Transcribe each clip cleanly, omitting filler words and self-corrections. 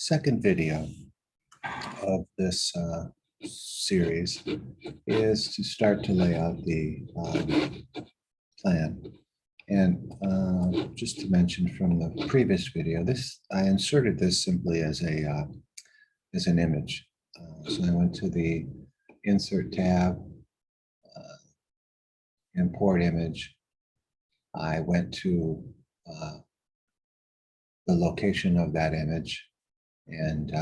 second video of this series is to start to lay out the plan. And just to mention from the previous video, I inserted this simply as an image. So I went to the Insert tab, Import Image. I went to the location of that image and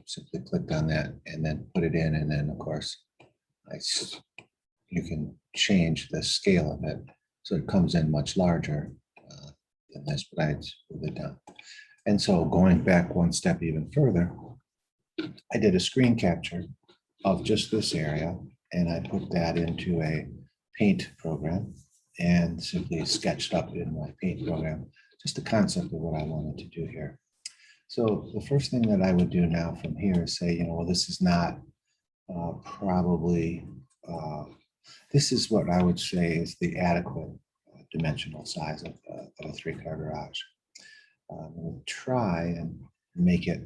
simply clicked on that and then put it in. And then, of course, you can change the scale of it so it comes in much larger than this, but I moved it down. And so going back one step even further, I did a screen capture of just this area, and I put that into a paint program and simply sketched up in my paint program just the concept of what I wanted to do here. So the first thing that I would do now from here is say, well, this is not probably, this is what I would say is the adequate dimensional size of a three-car garage. I'm going to try and make it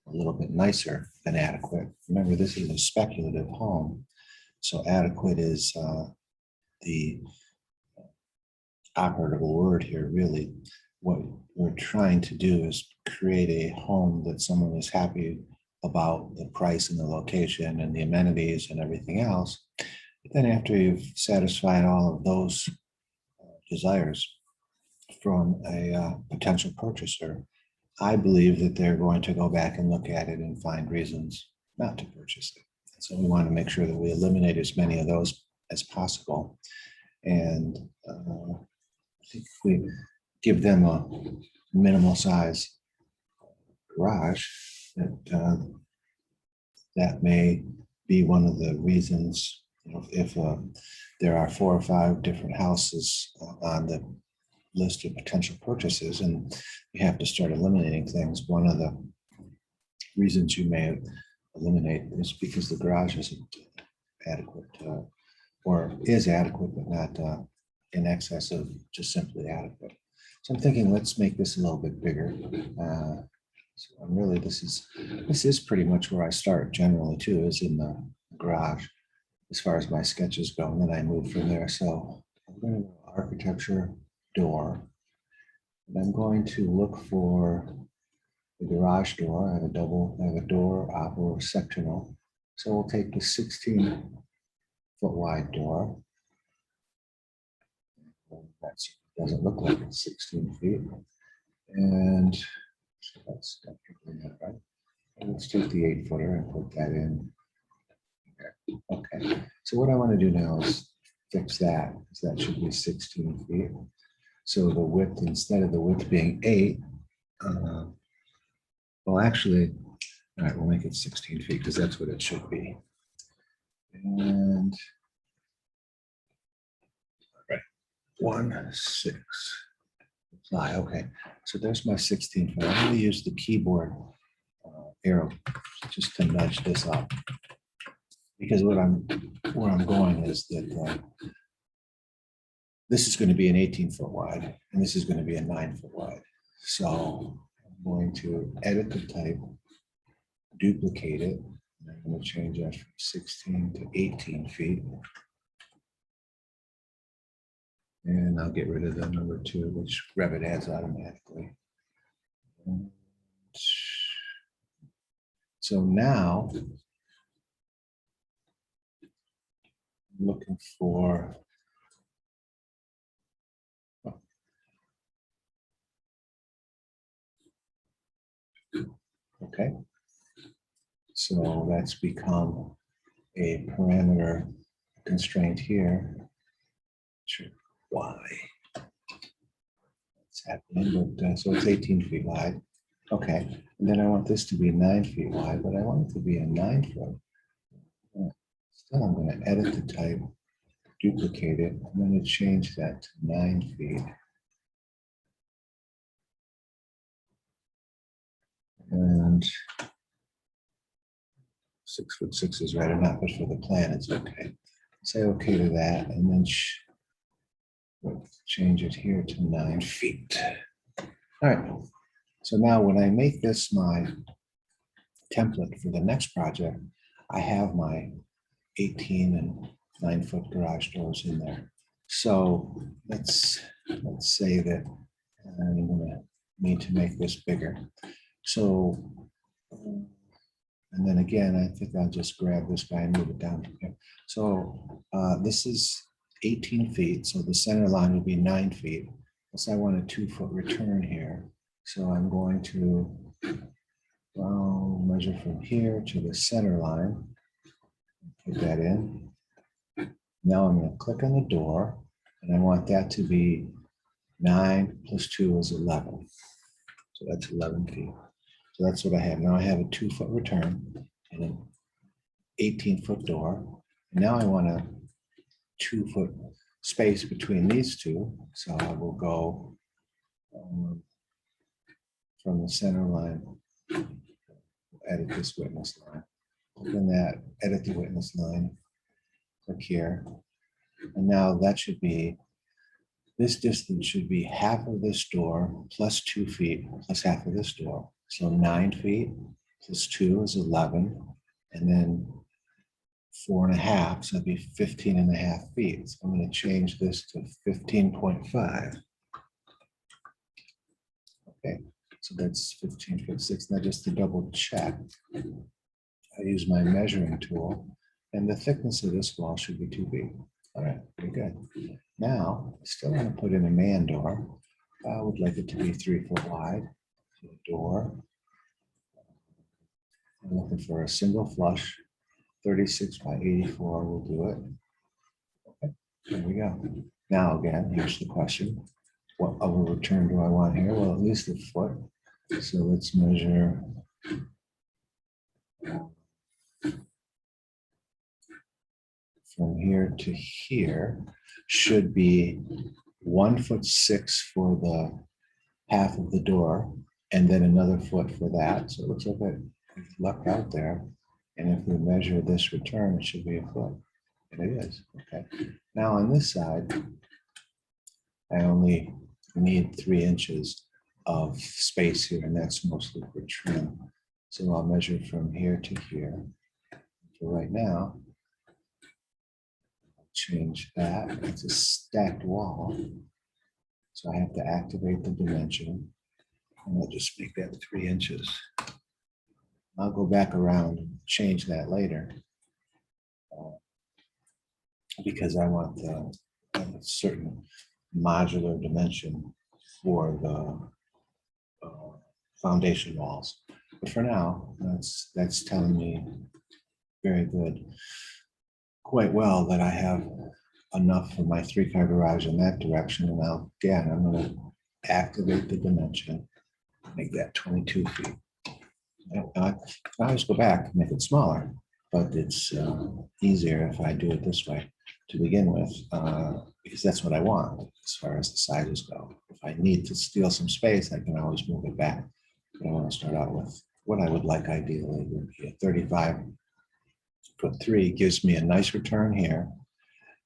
a little bit nicer than adequate. Remember, this is a speculative home, so adequate is the operable word here. Really, what we're trying to do is create a home that someone is happy about the price and the location and the amenities and everything else. But then after you've satisfied all of those desires from a potential purchaser, I believe that they're going to go back and look at it and find reasons not to purchase it. So we want to make sure that we eliminate as many of those as possible. And I think if we give them a minimal size garage, that may be one of the reasons, if there are 4 or 5 different houses on the list of potential purchases and you have to start eliminating things, one of the reasons you may eliminate is because the garage isn't adequate or is adequate but not in excess of just simply adequate. So I'm thinking, let's make this a little bit bigger. So I'm really, this is pretty much where I start generally too, is in the garage as far as my sketches go, and then I move from there. So I'm going to go architecture, door, and I'm going to look for the garage door. I have a door, or sectional. So we'll take the 16-foot wide door. That doesn't look like it's 16 feet. And so that's definitely not right. And let's take the 8-footer and put that in there. Okay. So what I want to do now is fix that, because that should be 16 feet. So the width, instead of the width being 8, well, actually, all right, we'll make it 16 feet because that's what it should be. And all right, 1, 6. Apply. Okay, so there's my 16 foot. I'm going to use the keyboard arrow just to nudge this up, because where I'm going is that this is going to be an 18-foot wide, and this is going to be a 9-foot wide. So I'm going to edit the type, duplicate it, and I'm going to change that from 16 to 18 feet. And I'll get rid of the number 2, which Revit adds automatically. And so now I'm looking for, okay. So that's become a parameter constraint here. Sure. Why? It's happening, but so it's 18 feet wide. Okay, and then I want this to be 9 feet wide, but I want it to be a 9-foot. Still, I'm going to edit the type, duplicate it. I'm going to change that to 9 feet. And 6'6" is right or not, but for the plan, it's okay. Say okay to that, and then change it here to 9 feet. All right. So now when I make this my template for the next project, I have my 18 and 9-foot garage doors in there. So let's say that I'm gonna need to make this bigger. So, and then again, I think I'll just grab this guy and move it down to here. So this is 18 feet, so the center line will be 9 feet. So I want a 2-foot return here. So I'm going to measure from here to the center line. Put that in. Now I'm going to click on the door, and I want that to be 9 plus 2 is 11. So that's 11 feet. So that's what I have. Now I have a 2-foot return and an 18-foot door. And now I want a 2-foot space between these two. So I will go from the center line, edit this witness line. Open that, edit the witness line, click here. And now that should be, this distance should be half of this door plus 2 feet plus half of this door. So 9 feet plus 2 is 11. And then 4.5, so it'd be 15.5 feet. So I'm going to change this to 15.5. Okay, so that's 15.6. Now just to double check, I use my measuring tool, and the thickness of this wall should be 2 feet. All right, very good. Now, I still want to put in a man door. I would like it to be 3 foot wide. So the door. I'm looking for a single flush, 36 by 84 will do it. Okay, there we go. Now again, here's the question. What other return do I want here? Well, at least a foot. So let's measure. From here to here should be 1'6" for the half of the door, and then another foot for that. So it looks like I lucked out there. And if we measure this return, it should be a foot. And it is. Okay. Now on this side, I only need 3 inches of space here, and that's mostly for trim. So I'll measure from here to here. So right now, change that. It's a stacked wall. So I have to activate the dimension. And I'll just make that 3 inches. I'll go back around and change that later. Because I want a certain modular dimension for the foundation walls. But for now, that's telling me very good, quite well, that I have enough for my 3-car garage in that direction. And now, again, I'm going to activate the dimension, make that 22 feet. I can always go back and make it smaller, but it's easier if I do it this way to begin with, because that's what I want as far as the sizes go. If I need to steal some space, I can always move it back. But I want to start out with what I would like ideally would be a 35. Put 3 gives me a nice return here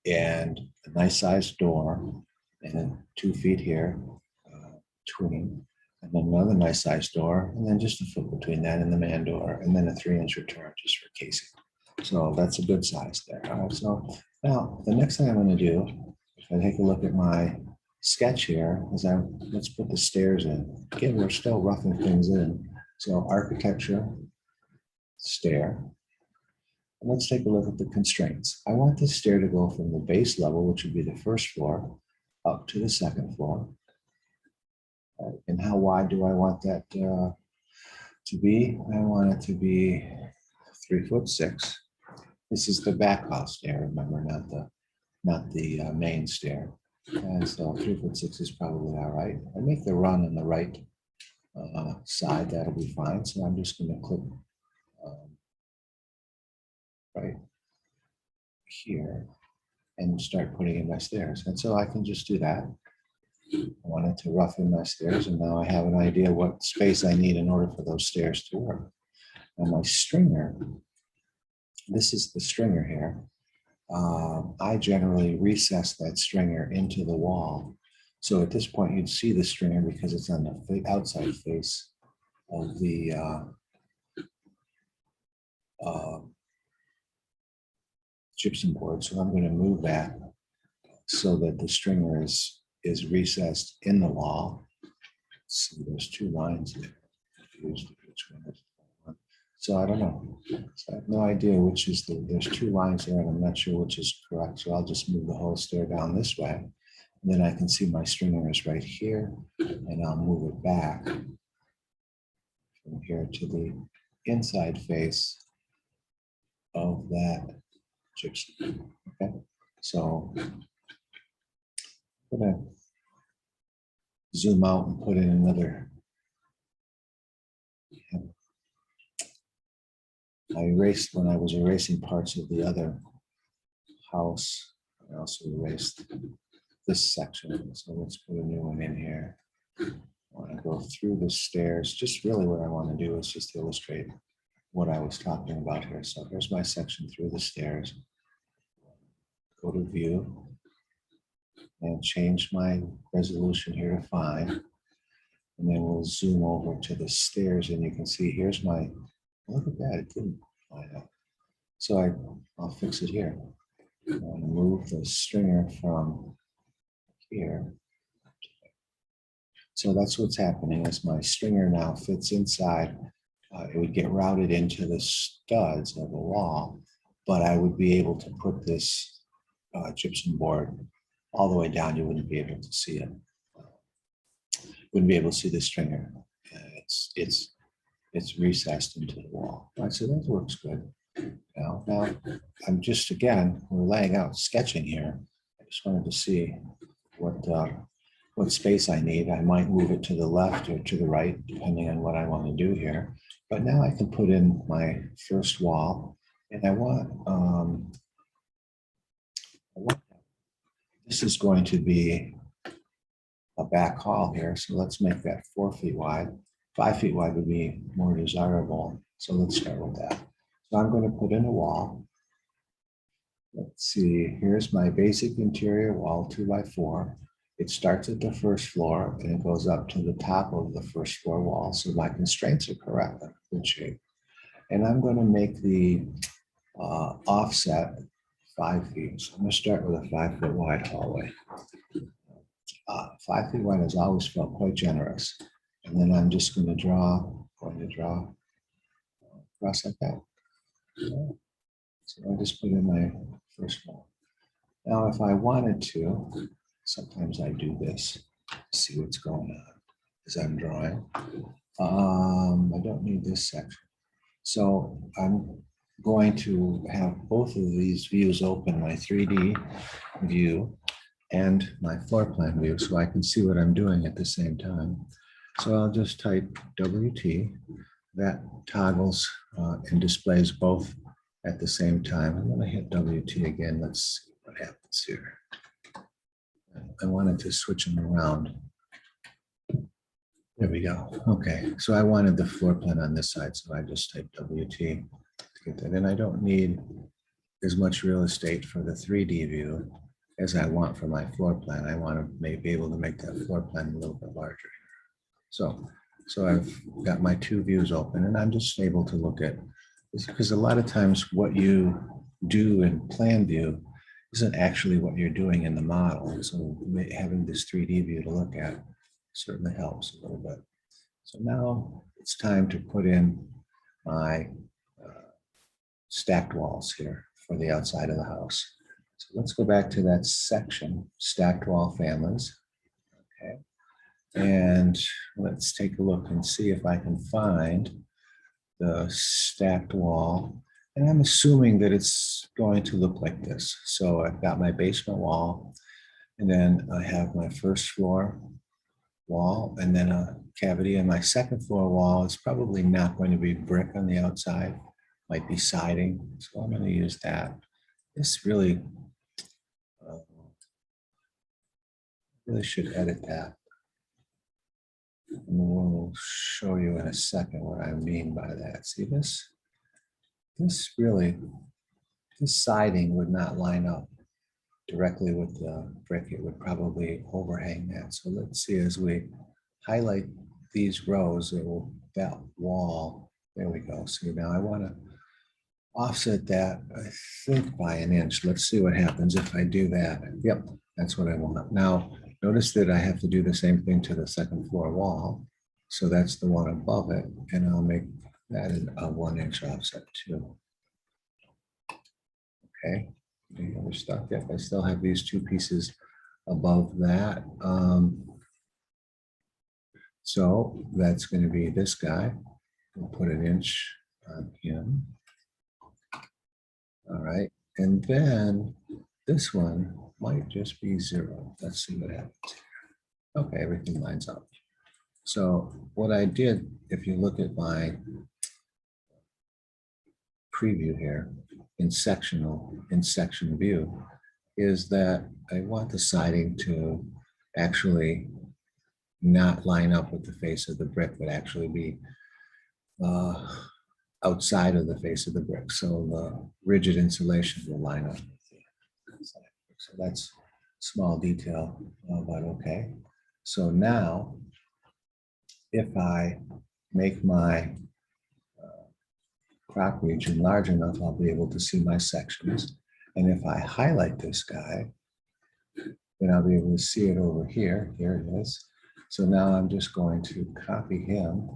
and a nice sized door, and then 2 feet here between, and then another nice sized door, and then just a foot between that and the man door, and then a 3-inch return just for casing. So that's a good size there. All right, so now the next thing I'm going to do, if I take a look at my sketch here, is let's put the stairs in. Again, we're still roughing things in. So architecture, stair. And let's take a look at the constraints. I want this stair to go from the base level, which would be the first floor, up to the second floor. And how wide do I want that to be? I want it to be 3'6". This is the back house stair, remember, not the main stair. And so 3'6" is probably all right. I make the run on the right side, that'll be fine. So I'm just going to click right here and start putting in my stairs. And so I can just do that. I wanted to rough in my stairs, and now I have an idea what space I need in order for those stairs to work. Now my stringer, this is the stringer here. I generally recess that stringer into the wall. So at this point, you'd see the stringer because it's on the outside face of the gypsum board. So I'm going to move that so that the stringer is recessed in the wall. Let's see, there's two lines there. Confused which one is the one. So I don't know. So I have no idea which is there's two lines there and I'm not sure which is correct. So I'll just move the whole stair down this way. And then I can see my stringer is right here and I'll move it back from here to the inside face of that gypsum. Okay, so I'm gonna zoom out and put in another. I erased when I was erasing parts of the other house. I also erased this section. So let's put a new one in here. I want to go through the stairs. Just really what I want to do is just illustrate what I was talking about here. So here's my section through the stairs. Go to view and change my resolution here to 5. And then we'll zoom over to the stairs and you can see here's my, look at that, it didn't line up. So I'll fix it here. I'll move the stringer from here. So that's what's happening is my stringer now fits inside. It would get routed into the studs of the wall, but I would be able to put this gypsum board all the way down. You wouldn't be able to see it. Wouldn't be able to see the stringer. It's recessed into the wall. All right, so that works good. Now I'm just, again, we're laying out sketching here. I just wanted to see what space I need. I might move it to the left or to the right, depending on what I want to do here. But now I can put in my first wall, and I want this is going to be a back hall here. So let's make that 4 feet wide. 5 feet wide would be more desirable. So let's start with that. So I'm going to put in a wall. Let's see, here's my basic interior wall, 2x4. It starts at the first floor and it goes up to the top of the first floor wall. So my constraints are correct, I'm in good shape. And I'm going to make the offset 5 feet. So I'm going to start with a 5 foot wide hallway. 5 feet wide has always felt quite generous. And then I'm just going to draw across like that. So I'll just put in my first wall. Now, if I wanted to, sometimes I do this, see what's going on as I'm drawing. I don't need this section. So I'm going to have both of these views open, my 3D view and my floor plan view, so I can see what I'm doing at the same time. So I'll just type WT. That toggles and displays both at the same time. I'm going to hit WT again. Let's see what happens here. I wanted to switch them around. There we go. Okay, so I wanted the floor plan on this side, so I just typed WT to get that. And I don't need as much real estate for the 3D view as I want for my floor plan. I want to be able to make that floor plan a little bit larger. So I've got my two views open and I'm just able to look at this, because a lot of times what you do in plan view isn't actually what you're doing in the model. So having this 3D view to look at certainly helps a little bit. So now it's time to put in my stacked walls here for the outside of the house. So let's go back to that section, stacked wall families. Okay. And let's take a look and see if I can find the stacked wall. And I'm assuming that it's going to look like this. So I've got my basement wall, and then I have my first floor wall, and then a cavity. And my second floor wall is probably not going to be brick on the outside, might be siding. So I'm going to use that. This really should edit that. And we'll show you in a second what I mean by that. See this? This siding would not line up directly with the brick. It would probably overhang that. So let's see, as we highlight these rows, that wall, there we go. See, now I want to offset that, I think by an inch. Let's see what happens if I do that. Yep, that's what I want. Now, notice that I have to do the same thing to the second floor wall. So that's the one above it, and I'll make that a 1 inch offset too. Okay, any other stuff? Yep, I still have these two pieces above that. So that's going to be this guy. We'll put an inch on him. All right, and then this one might just be 0. Let's see what happens. Okay, everything lines up. So what I did, if you look at my preview here in section view, is that I want the siding to actually not line up with the face of the brick, but actually be outside of the face of the brick. So the rigid insulation will line up. So that's a small detail, but okay. So now, if I make my crop region large enough, I'll be able to see my sections. And if I highlight this guy, then I'll be able to see it over here. Here it is. So now I'm just going to copy him.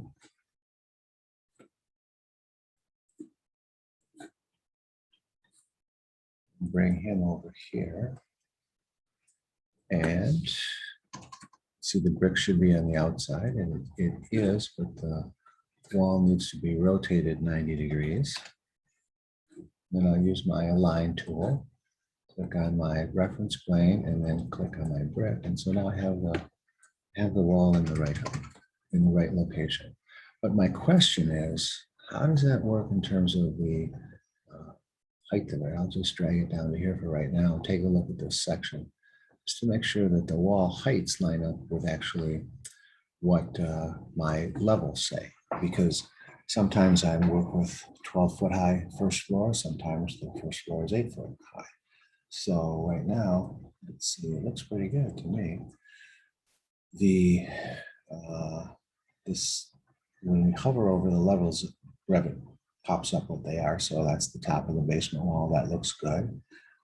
Bring him over here. And see, the brick should be on the outside, and it is, but the wall needs to be rotated 90 degrees. Then I'll use my align tool, click on my reference plane, and then click on my brick. And so now I have the wall in the right location. But my question is, how does that work in terms of the height of it? I'll just drag it down to here for right now. Take a look at this section, just to make sure that the wall heights line up with actually what my levels say, because sometimes I work with 12-foot high first floor, sometimes the first floor is 8-foot high. So right now, let's see, it looks pretty good to me. The this, when we hover over the levels, Revit pops up what they are. So that's the top of the basement wall. That looks good.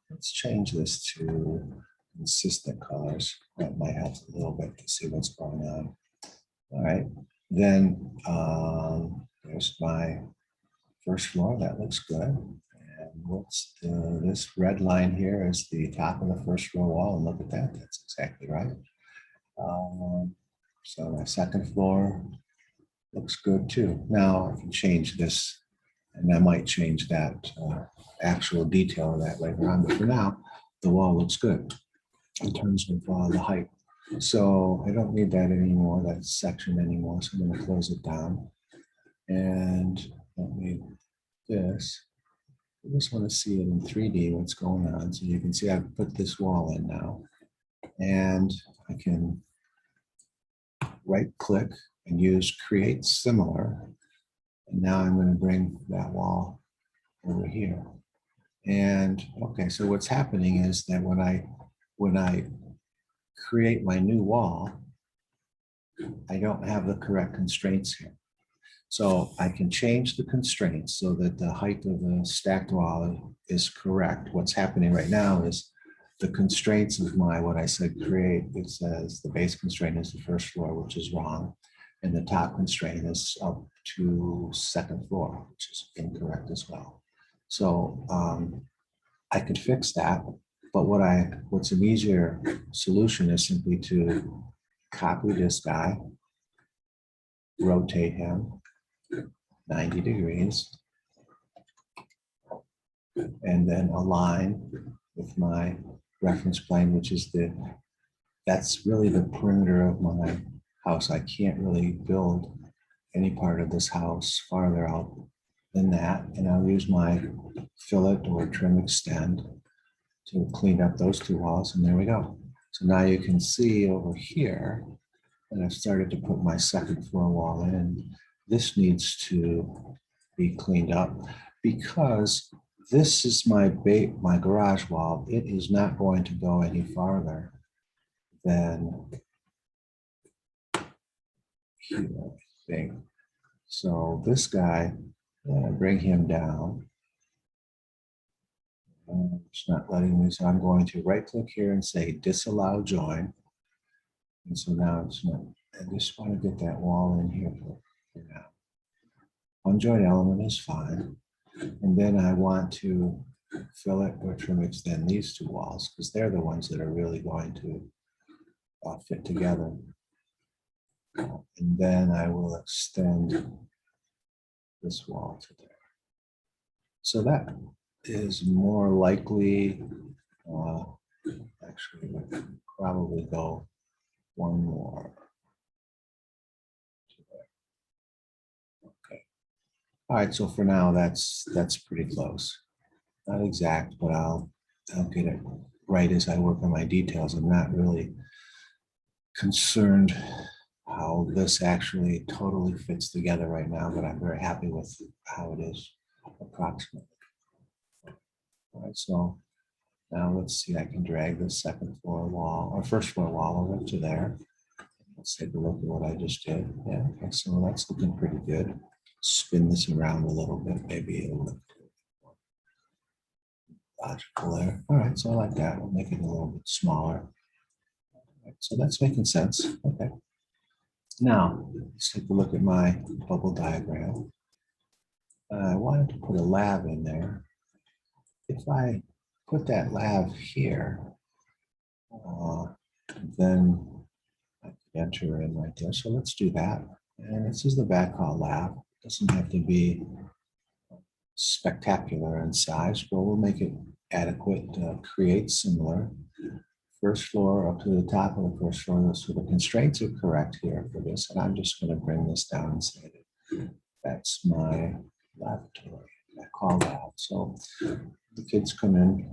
Let's change this to consistent colors. That might help a little bit to see what's going on. All right, then there's my first floor. That looks good. And what's this red line here is the top of the first floor wall. And look at that. That's exactly right. So my second floor looks good too. Now I can change this, and I might change that actual detail of that later on. But for now, the wall looks good in terms of the height. So I don't need that anymore, that section anymore. So I'm going to close it down. And let me this. I just want to see it in 3D, what's going on. So you can see I've put this wall in now. And I can right click and use create similar. And now I'm going to bring that wall over here. And okay, so what's happening is that when I create my new wall, I don't have the correct constraints here. So I can change the constraints so that the height of the stacked wall is correct. What's happening right now is the constraints of my, what I said create, it says the base constraint is the first floor, which is wrong. And the top constraint is up to second floor, which is incorrect as well. So I could fix that, but what's an easier solution is simply to copy this guy, rotate him 90 degrees, and then align with my reference plane, which is that's really the perimeter of my house. I can't really build any part of this house farther out than that. And I'll use my fillet or trim extend to clean up those two walls, and there we go. So now you can see over here that I've started to put my second floor wall in. This needs to be cleaned up because this is my garage wall. It is not going to go any farther than here, I think. So this guy, I'm gonna bring him down It's not letting me, so I'm going to right click here and say disallow join. And so now it's not, I just want to get that wall in here for now. Unjoined element is fine. And then I want to fill it or trim extend these two walls because they're the ones that are really going to fit together. And then I will extend this wall to there. So that is more likely, actually, we could probably go one more. Okay. All right, so for now, that's pretty close. Not exact, but I'll get it right as I work on my details. I'm not really concerned how this actually totally fits together right now, but I'm very happy with how it is approximately. All right, so now let's see, I can drag this second floor wall or first floor wall over to there. Let's take a look at what I just did. Yeah, okay, so that's looking pretty good. Spin this around a little bit, maybe it'll look logical there. All right, so I like that. We'll make it a little bit smaller. Right, so that's making sense. Okay. Now, let's take a look at my bubble diagram. I wanted to put a lab in there. If I put that lab here, then I can enter in right there. So let's do that. And this is the backhaul lab. It doesn't have to be spectacular in size, but we'll make it adequate, create similar. First floor up to the top of the first floor. So the constraints are correct here for this. And I'm just going to bring this down and say that that's my laboratory. I call that. So the kids come in,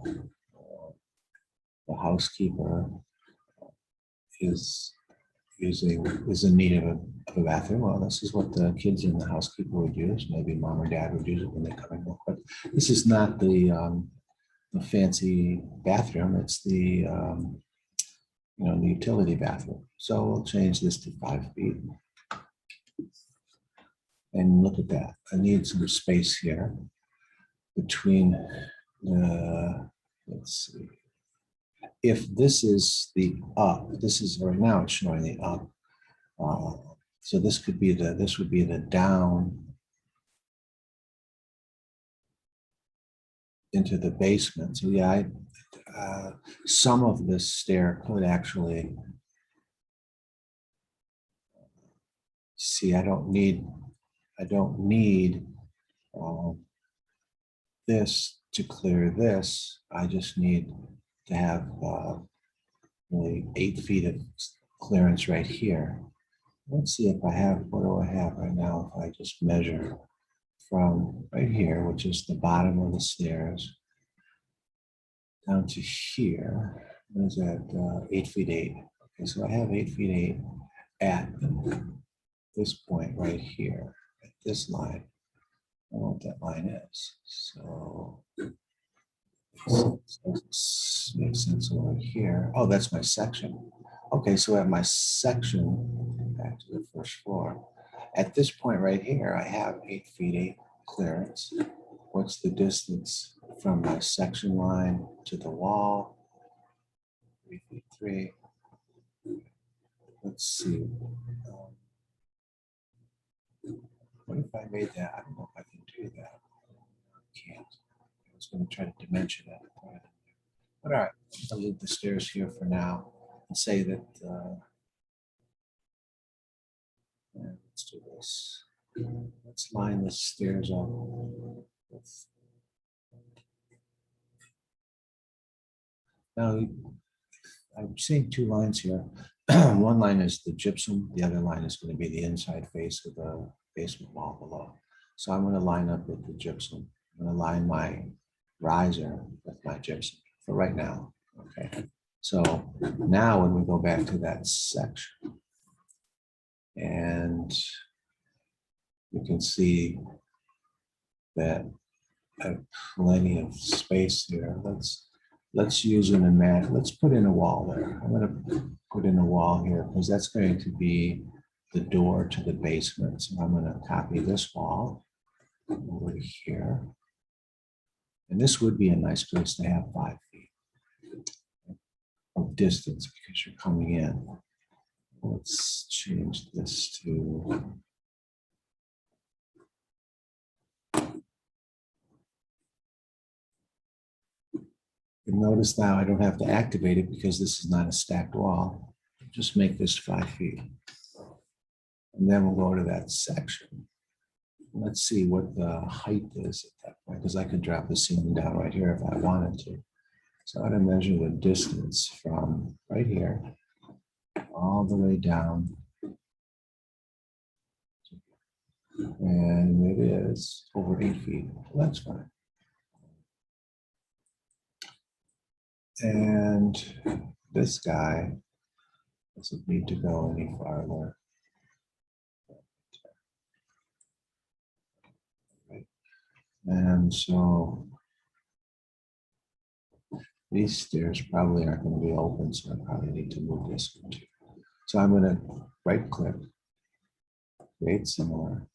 the housekeeper is in need of a bathroom. Well, this is what the kids and the housekeeper would use. Maybe mom or dad would use it when they come in real quick. This is not the fancy bathroom. It's the the utility bathroom. So we'll change this to 5 feet. And look at that. I need some space here between the, let's see. If this is the up, this is right now it's showing the up. So this could be this would be the down into the basement. So yeah, some of this stair could actually, see, I don't need this to clear this. I just need to have only 8 feet of clearance right here. Let's see if I have, what do I have right now? If I just measure from right here, which is the bottom of the stairs, down to here, what is that, 8 feet 8. Okay, so I have 8 feet 8 at this point right here, at this line. I don't know what that line is. So makes sense over here. Oh, that's my section. Okay, so at my section, back to the first floor. At this point right here, I have 8 feet 8 clearance. What's the distance from my section line to the wall? 3 feet 3. Let's see. What if I made that? I don't know if I can do that. I can't. I was going to try to dimension that. But all right, I'll leave the stairs here for now and say that, let's do this. Let's line the stairs up with. Now, I'm seeing 2 lines here. One line is the gypsum, the other line is going to be the inside face of the basement wall below. So I'm going to line up with the gypsum. I'm going to line my riser with my gypsum for right now. Okay. So now when we go back to that section, and you can see that I have plenty of space here. Let's use an imagine. Let's put in a wall there. I'm going to put in a wall here because that's going to be the door to the basement. So I'm going to copy this wall over here. And this would be a nice place to have 5 feet of distance because you're coming in. Let's change this to. And notice now I don't have to activate it because this is not a stacked wall. Just make this 5 feet. And then we'll go to that section. Let's see what the height is at that point, because I could drop the ceiling down right here if I wanted to. So I'm going to measure the distance from right here all the way down. And it is over 8 feet. Well, that's fine. And this guy doesn't need to go any farther. And so these stairs probably aren't going to be open, so I probably need to move this one too. So I'm going to right click, create similar.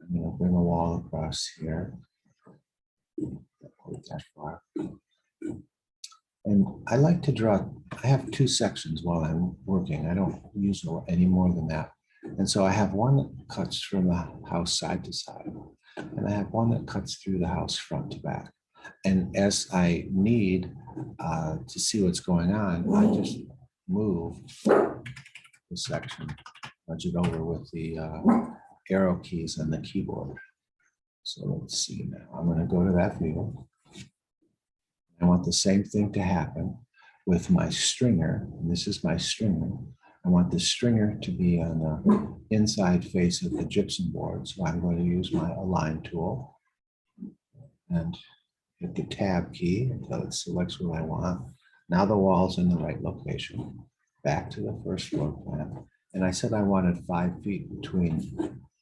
I'm going to bring a wall across here. That far. And I like to draw, I have 2 sections while I'm working. I don't use any more than that. And so I have one that cuts from the house side to side, and I have one that cuts through the house front to back. And as I need to see what's going on, I just move the section, nudge it over with the arrow keys on the keyboard. So let's see now. I'm going to go to that view. I want the same thing to happen with my stringer. And this is my stringer. I want the stringer to be on the inside face of the gypsum board. So I'm going to use my align tool and hit the tab key until it selects what I want. Now the wall's in the right location. Back to the first floor plan. And I said I wanted 5 feet between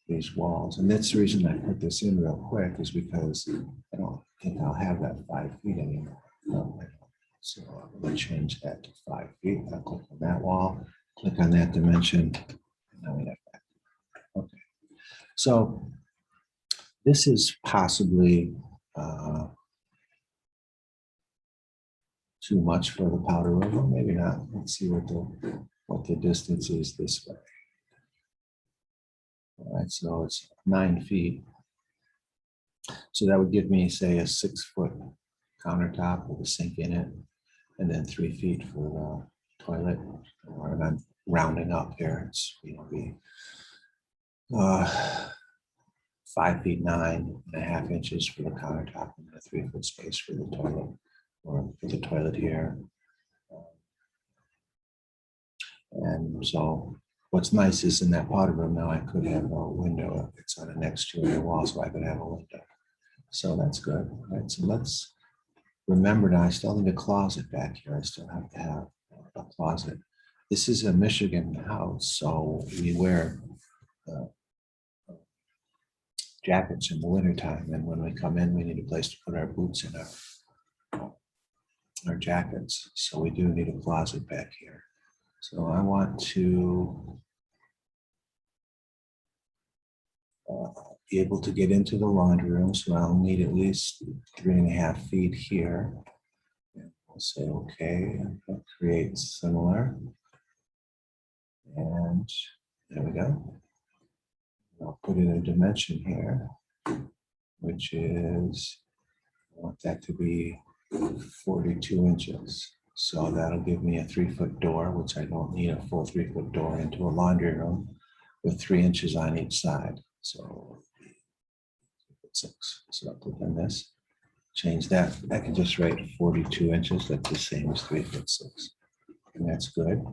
these walls. And that's the reason I put this in real quick, is because I don't think I'll have that 5 feet anymore. No, I don't. So I'm going to change that to 5 feet. I'll click on that wall, click on that dimension. And now we have that. Okay. So this is possibly too much for the powder room, or maybe not. Let's see what the distance is this way. All right, so it's 9 feet. So that would give me, say, a 6-foot countertop with a sink in it, and then 3 feet for the toilet. Or I'm rounding up here. It's be 5 feet 9.5 inches for the countertop, and a 3-foot space for the toilet, or for the toilet here. And so what's nice is in that powder room now I could have a window. It's on an exterior wall, so I could have a window. So that's good. All right, so let's remember now I still need a closet back here. I still have to have a closet. This is a Michigan house, so we wear jackets in the wintertime. And when we come in, we need a place to put our boots and our jackets. So we do need a closet back here. So I want to be able to get into the laundry room. So I'll need at least 3.5 feet here. And we'll say, okay, I'll create similar. And there we go. I'll put in a dimension here, which is, I want that to be 42 inches. So that'll give me a 3-foot door, which I don't need a full 3-foot door into a laundry room with 3 inches on each side. So 6. So I'll click on this, change that. I can just write 42 inches. That's the same as 3'6", and that's good.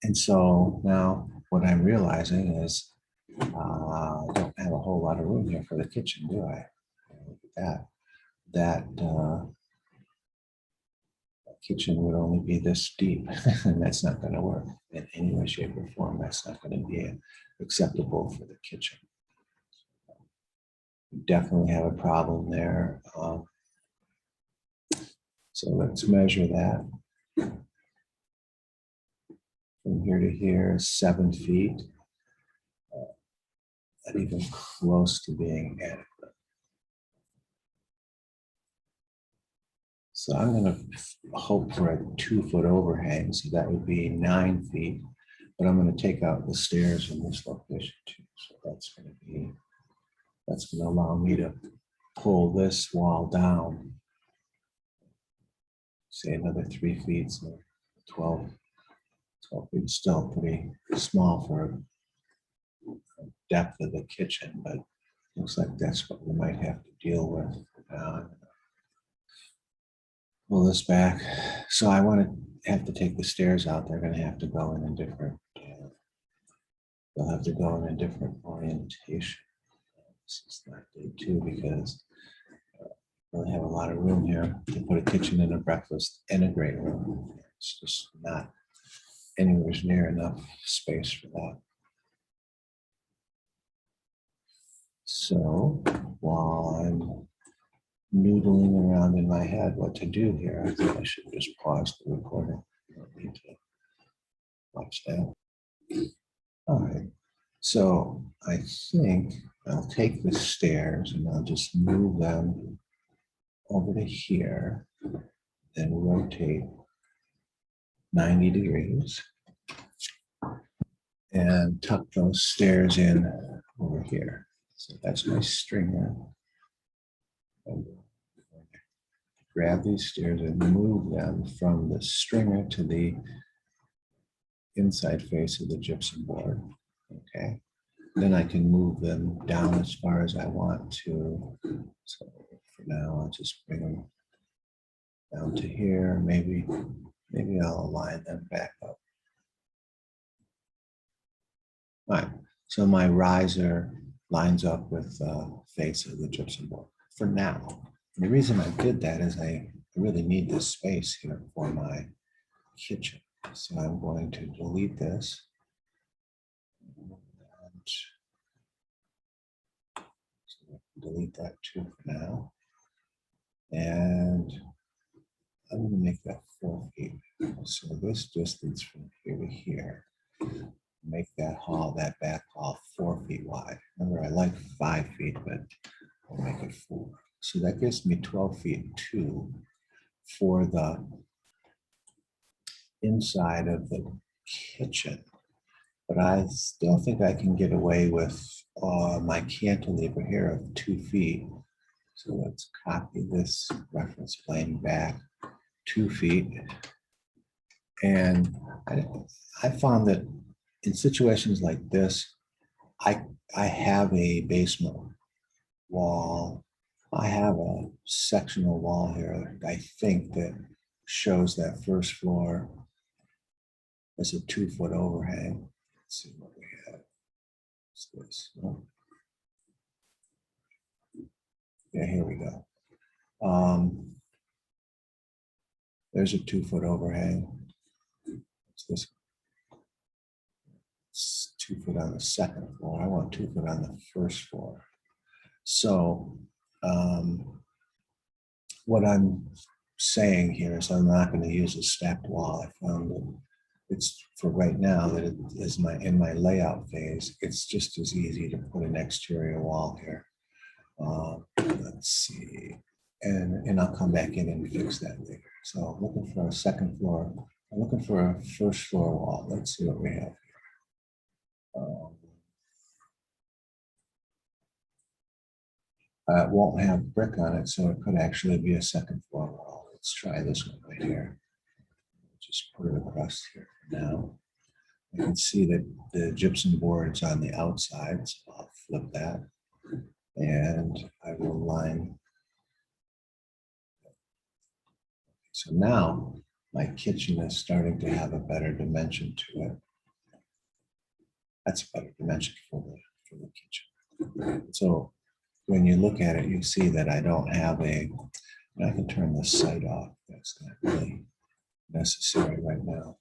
And so now what I'm realizing is I don't have a whole lot of room here for the kitchen, do I? Look at that. That kitchen would only be this deep, and that's not going to work in any way, shape, or form. That's not going to be acceptable for the kitchen. We definitely have a problem there. So let's measure that. From here to here is 7 feet. Not even close to being adequate. So I'm gonna hope for a 2-foot overhang, so that would be 9 feet. But I'm gonna take out the stairs in this location too. So that's gonna allow me to pull this wall down. Say another 3 feet, so 12 feet, still pretty small for depth of the kitchen, but looks like that's what we might have to deal with. Pull this back. So I want to have to take the stairs out. They're going to have to go in a different, they'll have to go in a different orientation. This is not good too, because we really have a lot of room here to put a kitchen and a breakfast and a great room. It's just not anywhere near enough space for that. So while I'm noodling around in my head what to do here, I think I should just pause the recording. I don't need to watch that. All right. So I think I'll take the stairs and I'll just move them over to here, then rotate 90 degrees and tuck those stairs in over here. So that's my stringer. Grab these stairs and move them from the stringer to the inside face of the gypsum board. Okay. Then I can move them down as far as I want to. So for now, I'll just bring them down to here. Maybe I'll align them back up. All right. So my riser lines up with the face of the gypsum board for now. And the reason I did that is I really need this space here for my kitchen. So I'm going to delete this. So delete that too for now. And I'm going to make that 4 feet. So this distance from here to here, make that hall, that back hall 4 feet wide. Remember, I like 5 feet, but I'll make it 4. So that gives me 12 feet 2 for the inside of the kitchen. But I still think I can get away with my cantilever here of 2 feet. So let's copy this reference plane back 2 feet. And I found that in situations like this, I have a basement wall. I have a sectional wall here, I think, that shows that first floor as a 2-foot overhang. Let's see what we have. What's this? Oh. Yeah, here we go. There's a 2-foot overhang. What's this? It's 2 foot on the second floor. I want 2 foot on the first floor. So what I'm saying here is I'm not going to use a stacked wall. I found that it's, for right now, that it is in my layout phase, it's just as easy to put an exterior wall here. Let's see, and I'll come back in and fix that later. So I'm looking for a second floor. I'm looking for a first floor wall. Let's see what we have here. It won't have brick on it, so it could actually be a second floor wall. Let's try this one right here. Just put it across here for now. You can see that the gypsum board's on the outside, so I'll flip that. And I will line. So now my kitchen is starting to have a better dimension to it. That's a better dimension for the kitchen. So when you look at it, you see that I don't have I can turn the sight off. That's not really necessary right now.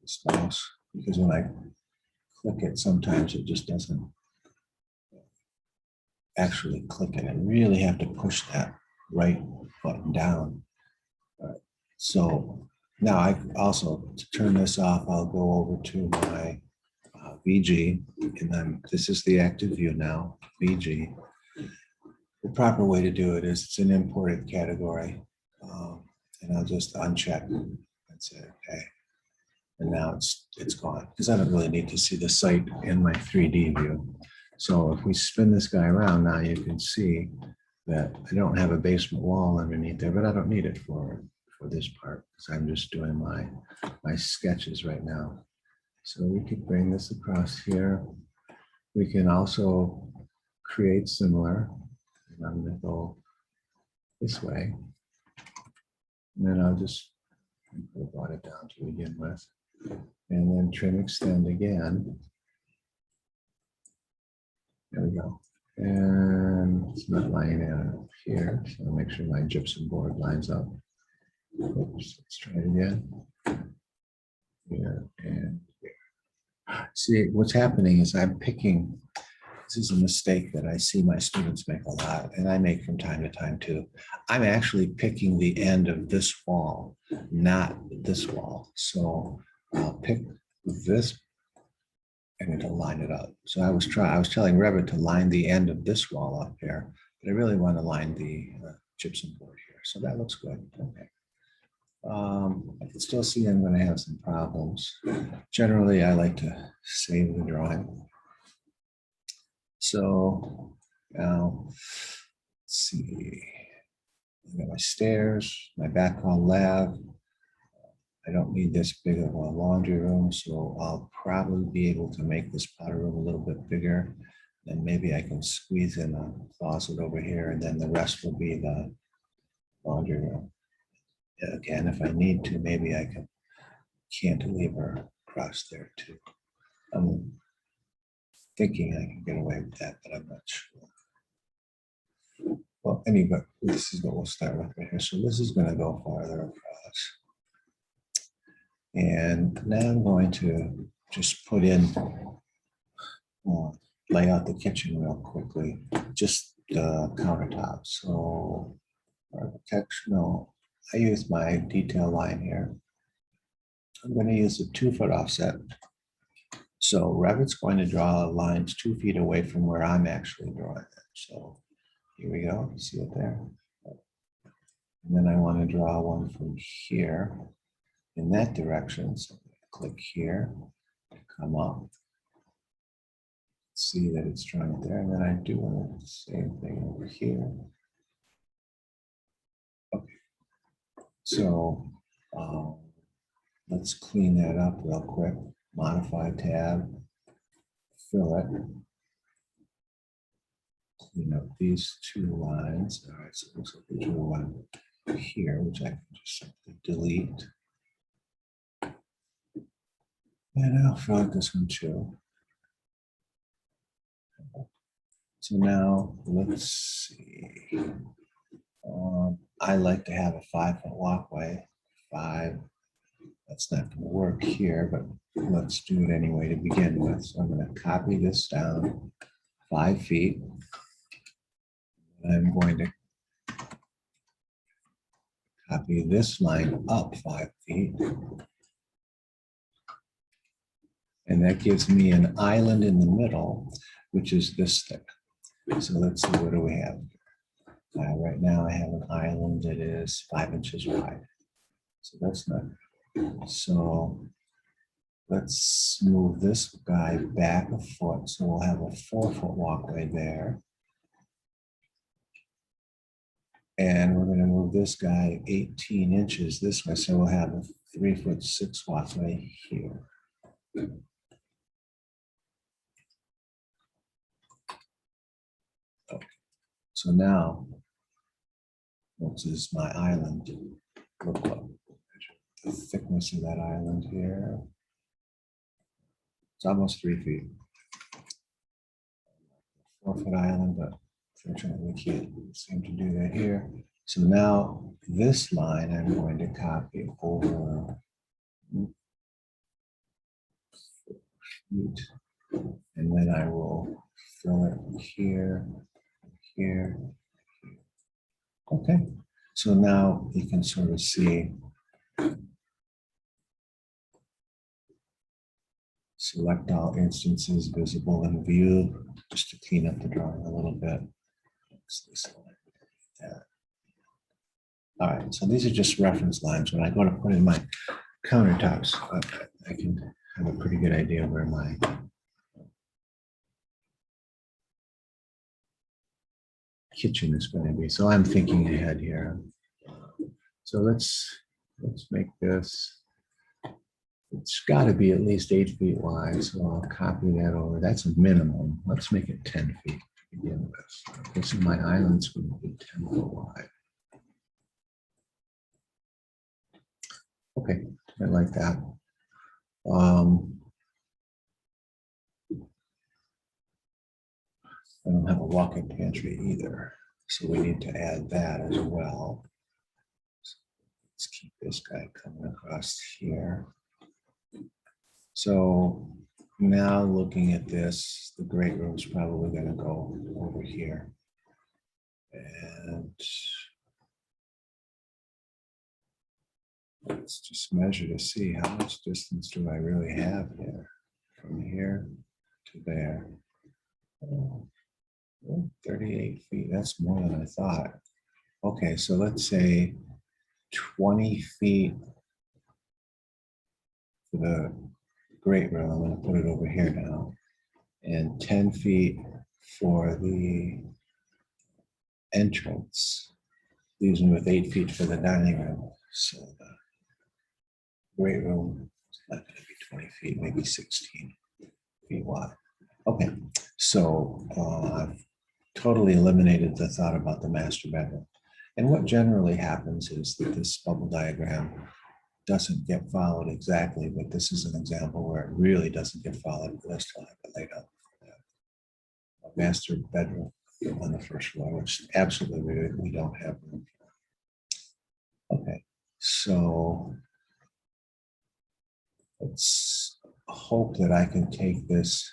This mouse, because when I click it, sometimes it just doesn't actually click it. I really have to push that right button down. All right. So now I also, to turn this off, I'll go over to my VG, and then this is the active view now, VG. the proper way to do it is it's an imported category. And I'll just uncheck and say, okay. And now it's gone because I don't really need to see the site in my 3D view. So if we spin this guy around now, you can see that I don't have a basement wall underneath there, but I don't need it for this part because I'm just doing my sketches right now. So we could bring this across here. We can also create similar. And I'm going to go this way. And then I'll just brought it down to begin with. And then trim extend again. There we go. And it's not lining up here. So I'll make sure my gypsum board lines up. Oops, let's try it again. Here and here. See, what's happening is I'm picking, this is a mistake that I see my students make a lot, and I make from time to time too. I'm actually picking the end of this wall, not this wall. So I'll pick this and it'll line it up. So I was telling Revit to line the end of this wall up here, but I really want to line the gypsum board here. So that looks good. Okay. I can still see I'm going to have some problems. Generally, I like to save the drawing. So now, let's see. I got my stairs, my back hall lab. I don't need this big of a laundry room, so I'll probably be able to make this powder room a little bit bigger. Then maybe I can squeeze in a closet over here, and then the rest will be the laundry room. Again, if I need to, maybe I can cantilever across there too. I'm thinking I can get away with that, but I'm not sure. Well, anyway, this is what we'll start with right here. So this is going to go farther across. And now I'm going to just put in, lay out the kitchen real quickly, just the countertops. So architectural, I use my detail line here. I'm going to use a 2-foot offset. So Revit's going to draw lines 2 feet away from where I'm actually drawing it. So here we go, see it there? And then I want to draw one from here in that direction. So click here, come up, see that it's drawing it there. And then I do want the same thing over here. Okay, so let's clean that up real quick. Modify tab, fill it. Clean up these 2 lines. All right, so it looks like we drew one here, which I can just simply delete. And I'll fill out this one too. So now let's see. I like to have a 5-foot walkway. 5. That's not going to work here, but let's do it anyway to begin with. So I'm going to copy this down 5 feet. I'm going to copy this line up 5 feet. And that gives me an island in the middle, which is this thick. So let's see, what do we have? Right now I have an island that is 5 inches wide. So that's not good. So let's move this guy back a foot. So we'll have a 4-foot walkway there. And we're going to move this guy 18 inches this way. So we'll have a 3'6" walkway here. Okay. So now, what is my island look like? The thickness of that island here. It's almost 3 feet. 4-foot island, but fortunately we can't seem to do that here. So now this line I'm going to copy over. And then I will fill it here, here. Okay, so now you can sort of see. Select all instances visible in view, just to clean up the drawing a little bit. this line. Yeah. All right, so these are just reference lines. When I go to put in my countertops, I can have a pretty good idea where my kitchen is going to be. So I'm thinking ahead here. So let's make this. It's got to be at least 8 feet wide. So I'll copy that over. That's a minimum. Let's make it 10 feet to begin with. Okay, so my island's going to be 10 foot wide. Okay, I like that. I don't have a walk-in pantry either, so we need to add that as well. Let's keep this guy coming across here. So now looking at this, the great room is probably going to go over here. And let's just measure to see how much distance do I really have here from here to there. Oh, 38 feet, that's more than I thought. Okay, so let's say 20 feet for the great room. I'm going to put it over here now. And 10 feet for the entrance, leaves me with 8 feet for the dining room. So the great room is not going to be 20 feet, maybe 16 feet wide. Okay, so I've totally eliminated the thought about the master bedroom. And what generally happens is that this bubble diagram doesn't get followed exactly, but this is an example where it really doesn't get followed. Let's have it laid out. A master bedroom on the first floor, which absolutely we don't have room for. Okay, so let's hope that I can take this.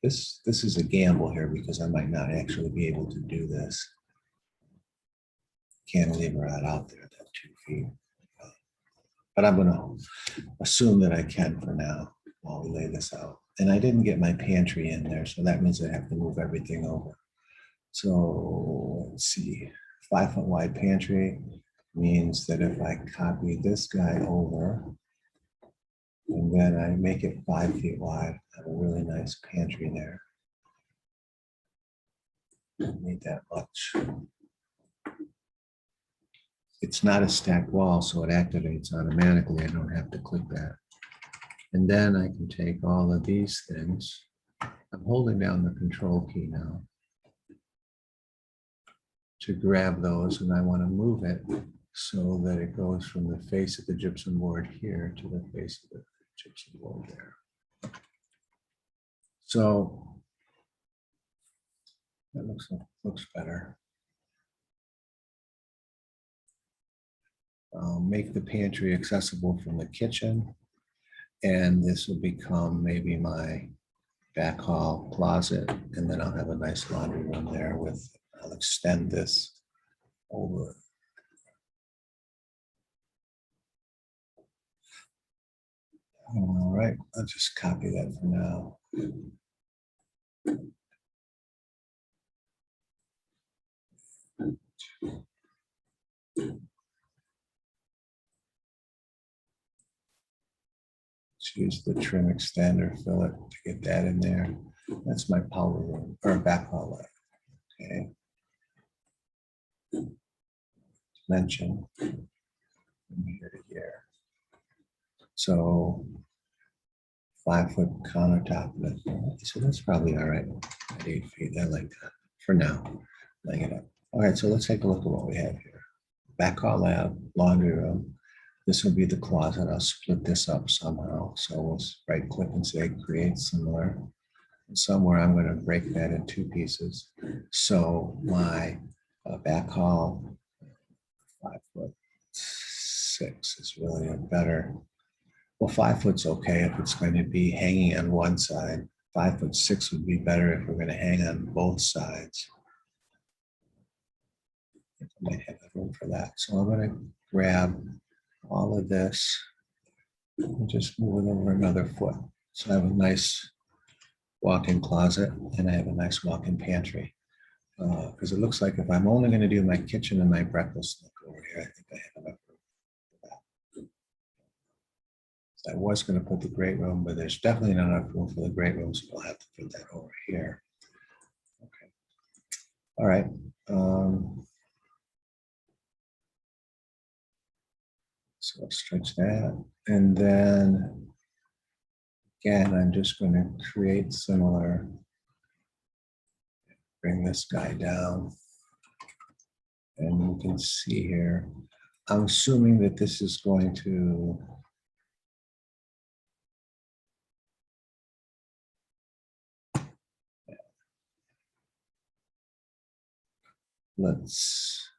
This is a gamble here because I might not actually be able to do this. Cantilever out there, that 2 feet. But I'm going to assume that I can for now while we lay this out. And I didn't get my pantry in there, so that means I have to move everything over. So let's see, 5 foot wide pantry means that if I copy this guy over and then I make it 5 feet wide, I have a really nice pantry there. Don't need that much. It's not a stacked wall, so it activates automatically. I don't have to click that. And then I can take all of these things. I'm holding down the control key now to grab those, and I want to move it so that it goes from the face of the gypsum board here to the face of the gypsum board there. So that looks better. I'll make the pantry accessible from the kitchen, and this will become maybe my back hall closet, and then I'll have a nice laundry room there with, I'll extend this over. All right, I'll just copy that for now. Let's use the trim extender fillet to get that in there. That's my powder room or back hall. Okay. Dimension from here to here. So 5 foot countertop. So that's probably all right at 8 feet. I like that for now. Laying it up. All right, so let's take a look at what we have here. Back hall lab, laundry room. This will be the closet. I'll split this up somehow. So we'll right click and say create similar. And somewhere I'm going to break that in 2 pieces. So my back hall 5'6" is really a better. Well, 5 foot's okay if it's going to be hanging on one side. 5'6" would be better if we're going to hang on both sides. I might have room for that. So I'm going to grab all of this and just move it over another foot. So I have a nice walk-in closet and I have a nice walk-in pantry. because it looks like if I'm only going to do my kitchen and my breakfast nook over here, I think I have enough room for that. So I was going to put the great room, but there's definitely not enough room for the great room, so I'll have to put that over here. Okay. All right. So I'll stretch that. And then again, I'm just going to create similar, bring this guy down. And you can see here, I'm assuming that this is going to let's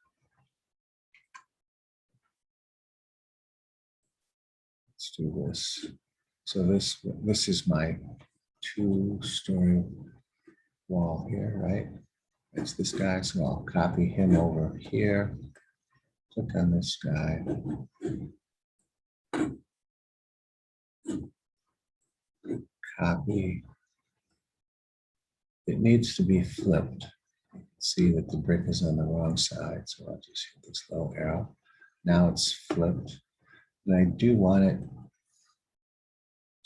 do this. So this is my 2-story wall here, right? It's this guy, so I'll copy him over here. Click on this guy. Copy. It needs to be flipped. See that the brick is on the wrong side, so I'll just hit this little arrow. Now it's flipped. And I do want it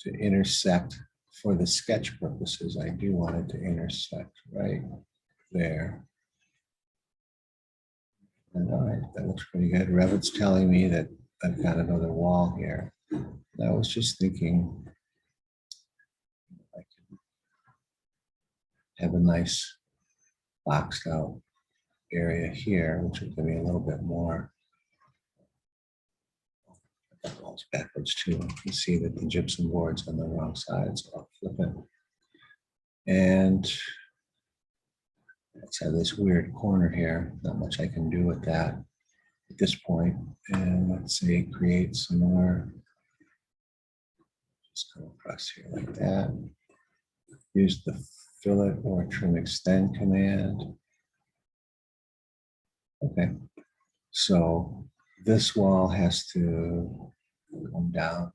to intersect for the sketch purposes. I do want it to intersect right there. And all right, that looks pretty good. Revit's telling me that I've got another wall here. And I was just thinking I could have a nice boxed out area here, which would give me a little bit more. Walls backwards too. You can see that the gypsum board's on the wrong side, so I'll flip it. And let's have this weird corner here. Not much I can do with that at this point. And let's say create some more. Just go across here like that. Use the fillet or trim extend command. Okay. So this wall has to come down.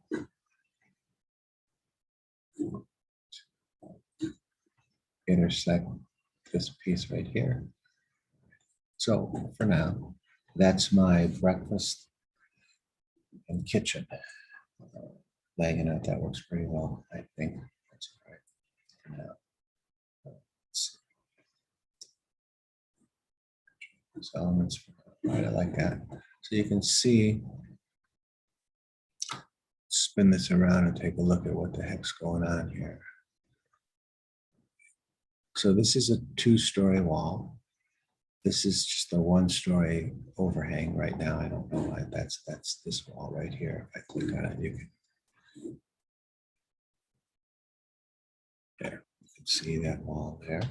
Intersect this piece right here. So for now, that's my breakfast and kitchen. Laying it out, that works pretty well. I think that's all right for now. These elements, right, I like that. So you can see, spin this around and take a look at what the heck's going on here. So this is a 2-story wall. This is just a 1-story overhang right now. I don't know why that's this wall right here. If I click on it, you can see that wall there.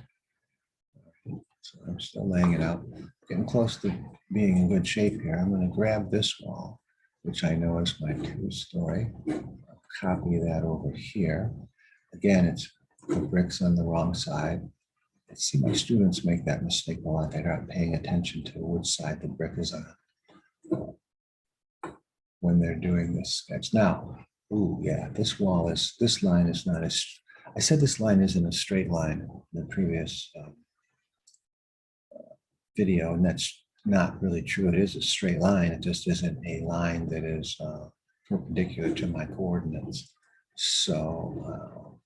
So I'm still laying it out, getting close to being in good shape here. I'm going to grab this wall, which I know is my 2-story. I'll copy that over here. Again, it's the bricks on the wrong side. I see my students make that mistake a lot. They're not paying attention to which side the brick is on when they're doing this sketch. Now, ooh, yeah, this line is not as, I said this line isn't a straight line in the previous video, and that's not really true. It is a straight line. It just isn't a line that is perpendicular to my coordinates. So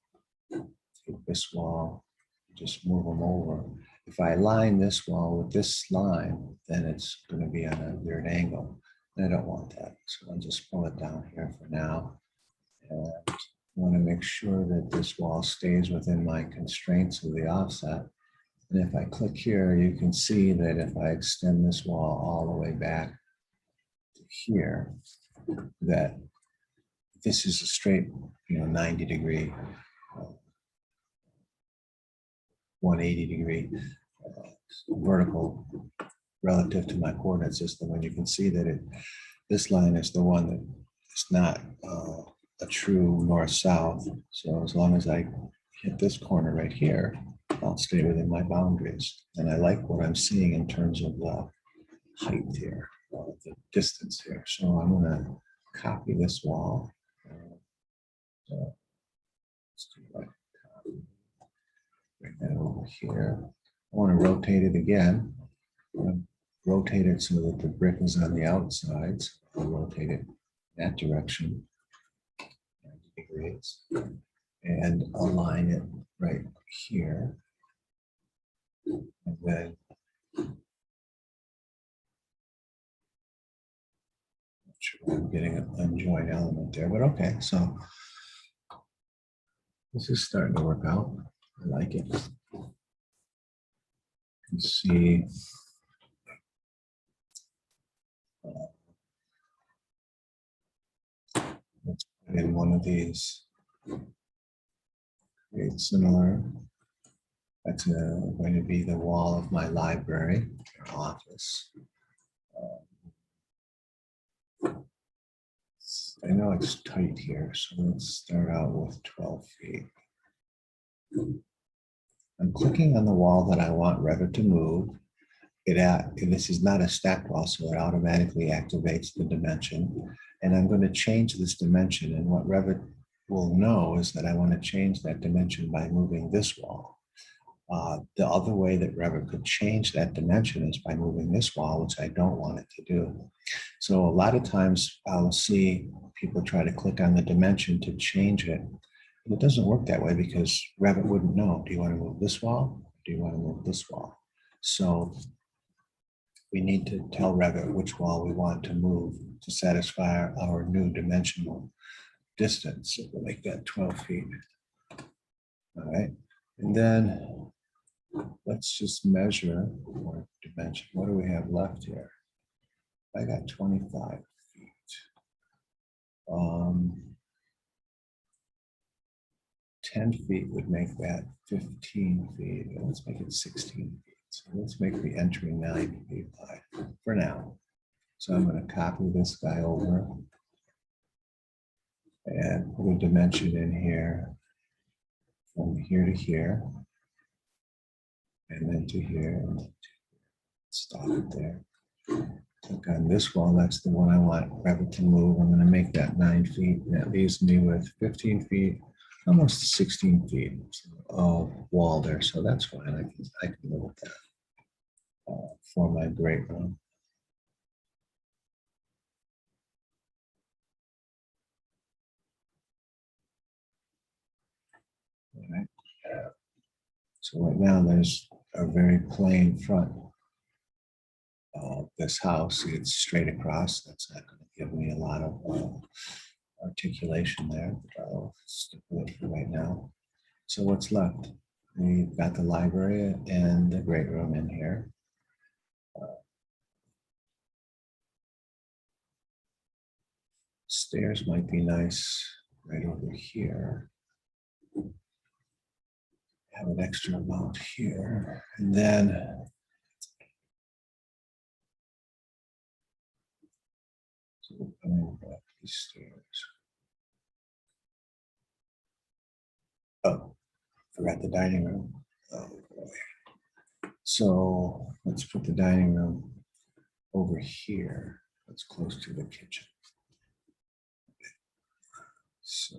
take this wall, just move them over. If I line this wall with this line, then it's going to be on a weird angle. And I don't want that. So I'll just pull it down here for now. And I want to make sure that this wall stays within my constraints of the offset. And if I click here, you can see that if I extend this wall all the way back to here, that this is a straight, 90-degree, 180-degree vertical relative to my coordinate system. And you can see that this line is the one that is not a true north-south. So as long as I hit this corner right here, I'll stay within my boundaries. And I like what I'm seeing in terms of the height here, the distance here. So I'm going to copy this wall. So let's do that. Bring that over here. want to rotate it again. Rotate it so that the brick is on the outside. So I'll rotate it that direction, 90 degrees, and align it right here. And then not sure I'm getting an unjoined element there, but okay, so this is starting to work out. I like it. You can see let's put in one of these. Create similar. That's going to be the wall of my library or office. I know it's tight here, so let's start out with 12 feet. I'm clicking on the wall that I want Revit to move. This is not a stacked wall, so it automatically activates the dimension. And I'm going to change this dimension. And what Revit will know is that I want to change that dimension by moving this wall. The other way that Revit could change that dimension is by moving this wall, which I don't want it to do. So a lot of times I'll see people try to click on the dimension to change it. And it doesn't work that way because Revit wouldn't know. Do you want to move this wall? Do you want to move this wall? So we need to tell Revit which wall we want to move to satisfy our new dimensional distance. So we'll make that 12 feet. All right. And then let's just measure our dimension. What do we have left here? I got 25 feet. 10 feet would make that 15 feet. Let's make it 16 feet. So let's make the entry 9 feet wide for now. So I'm going to copy this guy over and put a dimension in here from here to here, and then to here, and stop it there. Click on this wall. That's the one I want Revit to move. I'm going to make that 9 feet. And that leaves me with 15 feet, almost 16 feet of wall there. So that's fine. I can live with that for my great room. All right. So right now there's a very plain front of this house. It's straight across. That's not going to give me a lot of articulation there, but I'll stick with it for right now. So what's left? We've got the library and the great room in here. Stairs might be nice right over here. Have an extra amount here. And then so we're coming back these stairs. Oh, forgot the dining room. Oh boy. So let's put the dining room over here. That's close to the kitchen. So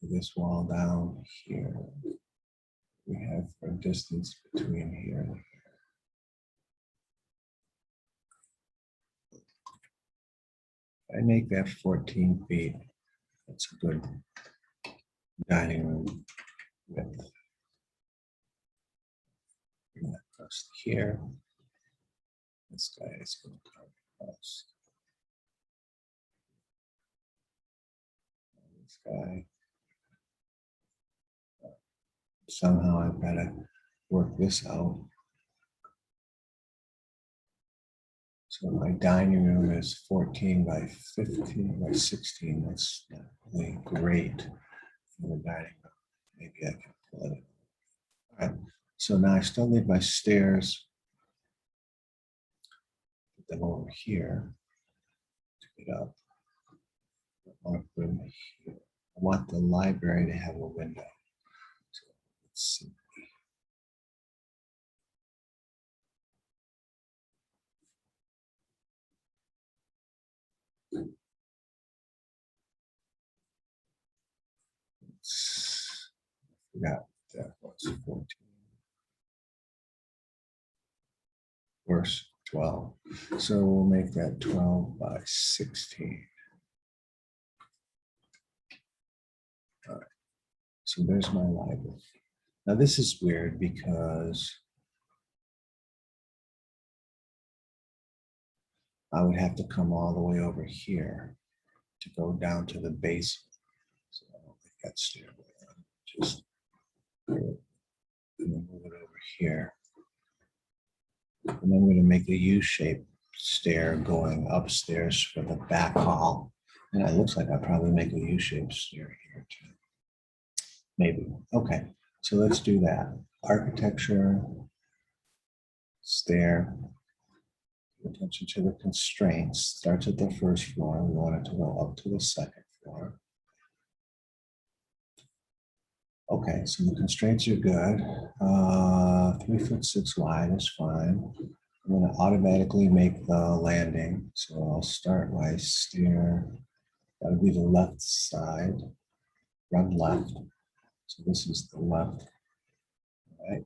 this wall down here, we have a distance between here and here. I make that 14 feet. That's a good dining room width. Bring that across here. This guy is going to come across. This guy. Somehow I've got to work this out. So my dining room is 14 by 15 by 16. That's not really great for the dining room. Maybe I can pull it. All right. So now I still need my stairs. Put them over here to get up. I want to put them here. I want the library to have a window. So let's see. I forgot that was 14. Verse 12. So we'll make that 12 by 16. All right. So there's my library. Now this is weird because I would have to come all the way over here to go down to the base. So I don't think that's stairway. Just and then move it over here. And I'm going to make a U-shaped stair going upstairs for the back hall. And it looks like I'll probably make a U-shaped stair here too. Maybe. Okay, so let's do that. Architecture, stair. Pay attention to the constraints. Starts at the first floor. We want it to go up to the second floor. Okay, so the constraints are good. 3'6" wide is fine. I'm going to automatically make the landing. So I'll start my stair. That'll be the left side. Run left. So this is the left. Right.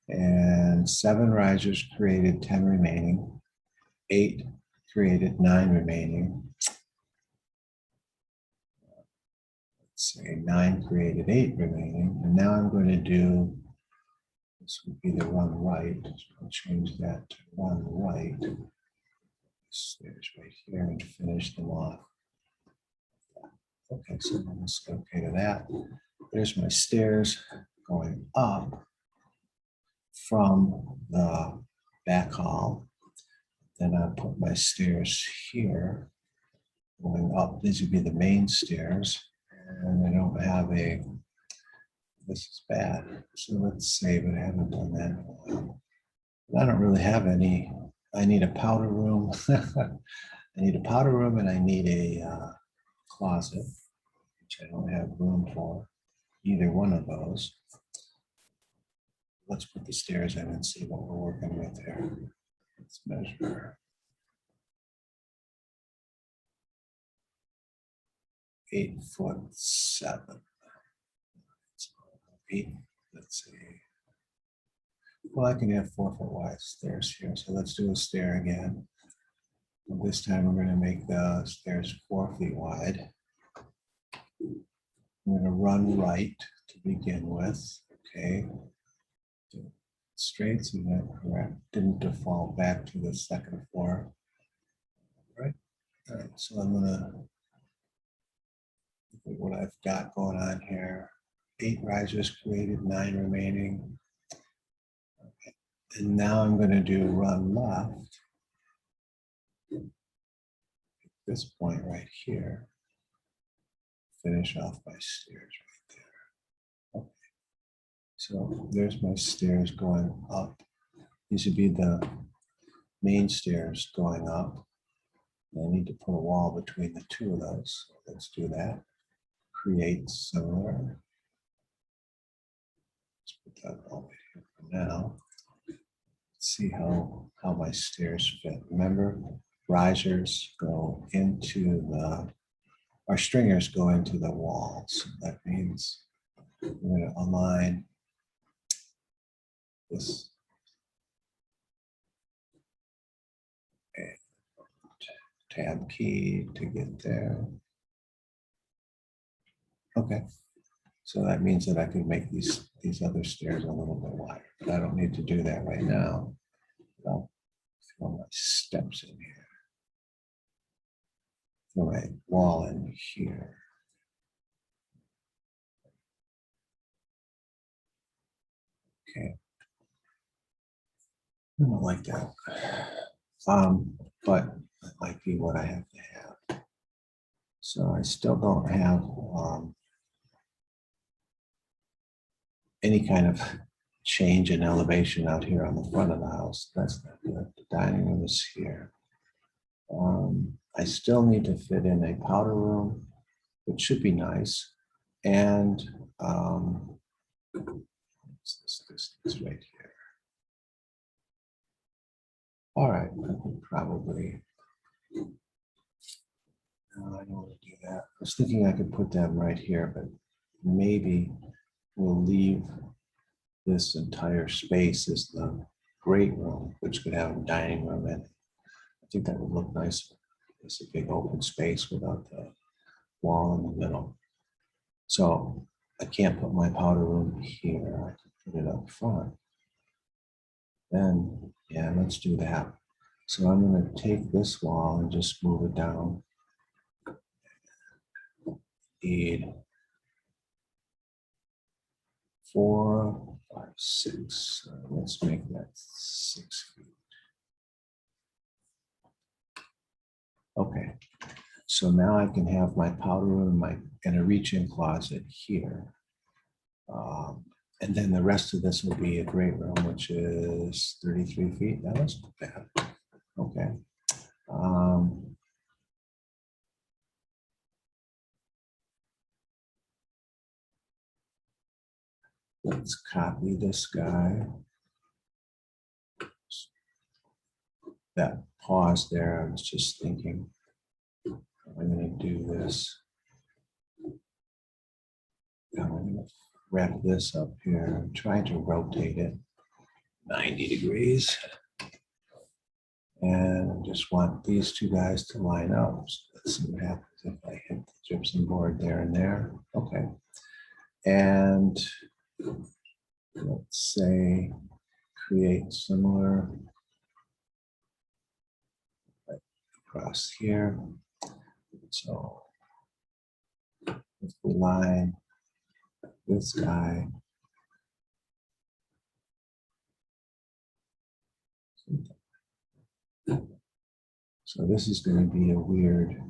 And 7 risers created, 10 remaining. 8 created, 9 remaining. Let's say 9 created, 8 remaining. And now I'm going to do, this would be the run right. So I'll change that to run right. Stairs right here and finish them off. Okay, so I'm going to say okay to that. There's my stairs going up from the back hall. Then I'll put my stairs here going up. These would be the main stairs. And I don't have a, this is bad. So let's save it. I haven't done that in a while. I don't really have any. I need a powder room. I need a powder room and I need a closet, which I don't have room for either one of those. Let's put the stairs in and see what we're working with here. Let's measure. 8'7". 8, let's see. Well, I can have 4 foot wide stairs here. So let's do a stair again. And this time we're going to make the stairs 4 feet wide. I'm going to run right to begin with. Okay. Straight, so that correct. Didn't default back to the second floor. Right. All right. So I'm going to look at what I've got going on here. 8 risers created, 9 remaining. Okay. And now I'm going to do run left. At this point right here. Finish off my stairs right there. Okay. So there's my stairs going up. These would be the main stairs going up. I need to put a wall between the two of those. So let's do that. Create similar. Let's put that all right here for now. Let's see how my stairs fit. Remember, risers go into the, our stringers go into the walls. That means we're going to align this. And tab key to get there. Okay. So that means that I could make these other stairs a little bit wider, but I don't need to do that right now. I'll throw my steps in here. Throw my wall in here. Okay. I don't like that. But that might be what I have to have. So I still don't have any kind of change in elevation out here on the front of the house. That's not good. The dining room is here. I still need to fit in a powder room, which should be nice. And this distance right here. All right, I could probably, no, I don't want to do that. I was thinking I could put them right here, but maybe we'll leave this entire space is the great room, which could have a dining room in it. I think that would look nice. It's a big open space without the wall in the middle. So I can't put my powder room here. I can put it up front. Then, yeah, let's do that. So I'm going to take this wall and just move it down. Need 4, 5, 6. Let's make that 6 feet. Okay. So now I can have my powder room and a reach-in closet here. And then the rest of this will be a great room, which is 33 feet. That was bad. Okay. Let's copy this guy. That pause there, I was just thinking, I'm going to do this. Now I'm going to wrap this up here. I'm trying to rotate it 90 degrees. And I just want these two guys to line up. So let's see what happens if I hit the gypsum board there and there. Okay. And let's say create similar right across here. So if we line this guy, so this is going to be a weird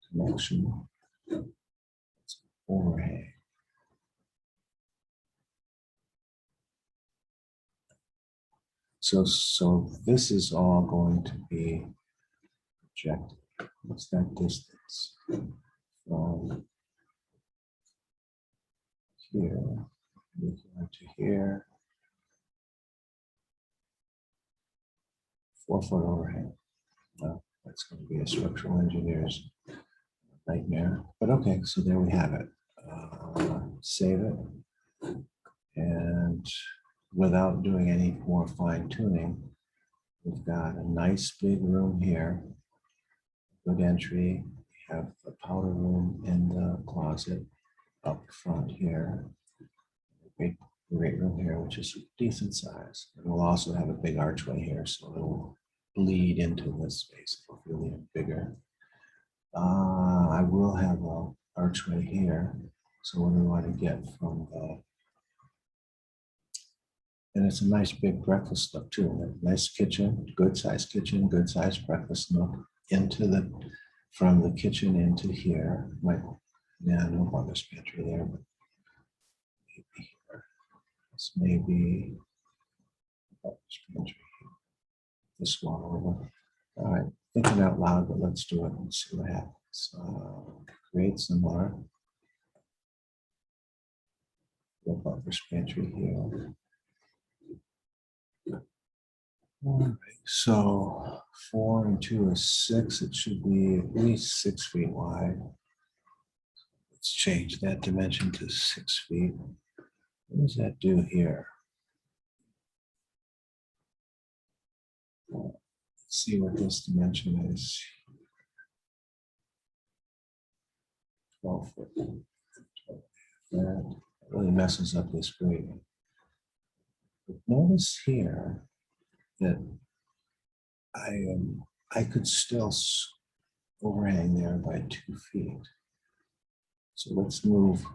connection. It's overhang. So this is all going to be projected. What's that distance from here to here? 4 foot overhang. Well, that's going to be a structural engineer's nightmare. But okay, so there we have it. Save it. And without doing any more fine tuning, we've got a nice big room here. Good entry. We have the powder room in the closet up front here. Big great room here, which is decent size. And we'll also have a big archway here, so it'll bleed into this space. It'll feel even bigger. I will have an archway here. So what do we want to get from the, and it's a nice big breakfast nook too. Nice kitchen, good sized kitchen, good sized breakfast nook into the, from the kitchen into here. Yeah, no mother's pantry there, but maybe here. This may be mother's pantry here. This one over. All right, thinking out loud, but let's do it and see what happens. Create similar. The mother's pantry here. All right, so 4 and 2 is 6. It should be at least 6 feet wide. Let's change that dimension to 6 feet. What does that do here? Let's see what this dimension is. 12 foot. That really messes up this grading. But notice here that I could still overhang there by 2 feet. So let's move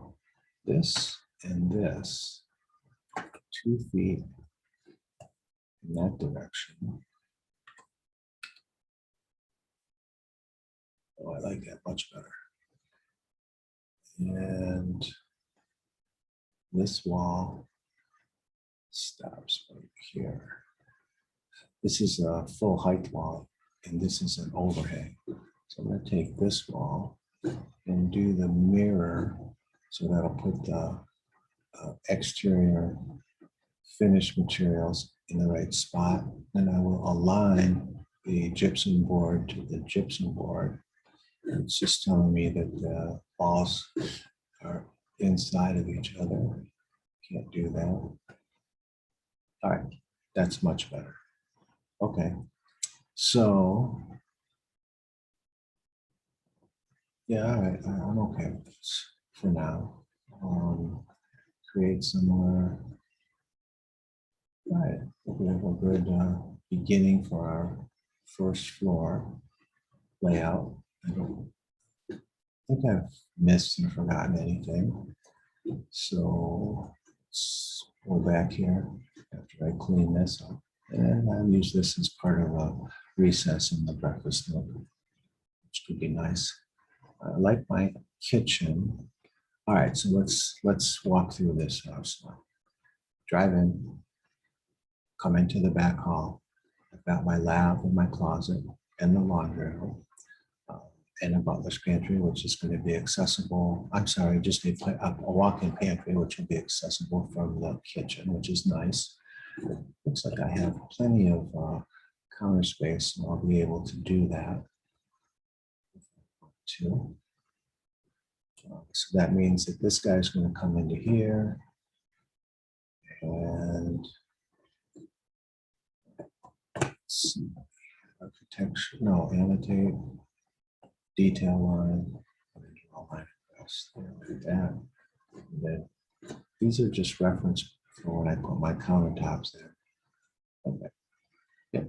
this and this 2 feet in that direction. Oh, I like that much better. And this wall stops right here. This is a full height wall, and this is an overhang. So I'm going to take this wall and do the mirror, so that'll put the exterior finished materials in the right spot. And I will align the gypsum board to the gypsum board. It's just telling me that the walls are inside of each other. Can't do that. All right, that's much better. Okay, so yeah, all right, I'm okay with this for now. Create some more. All right, we have a good beginning for our first floor layout. I don't think I've missed and forgotten anything. So let's go back here after I clean this up. And I'll use this as part of a recess in the breakfast nook, which could be nice. I like my kitchen. All right, so let's walk through this house now. Drive in, come into the back hall. I've got my lab and my closet and the laundry room. And a butler's pantry, which is going to be accessible. I'm sorry, just a walk-in pantry, which will be accessible from the kitchen, which is nice. Looks like I have plenty of counter space, and I'll be able to do that too. So that means that this guy's going to come into here, and architecture, no, annotate, detail line, draw line across there like that. And then these are just reference for when I put my countertops there. Okay. Yep.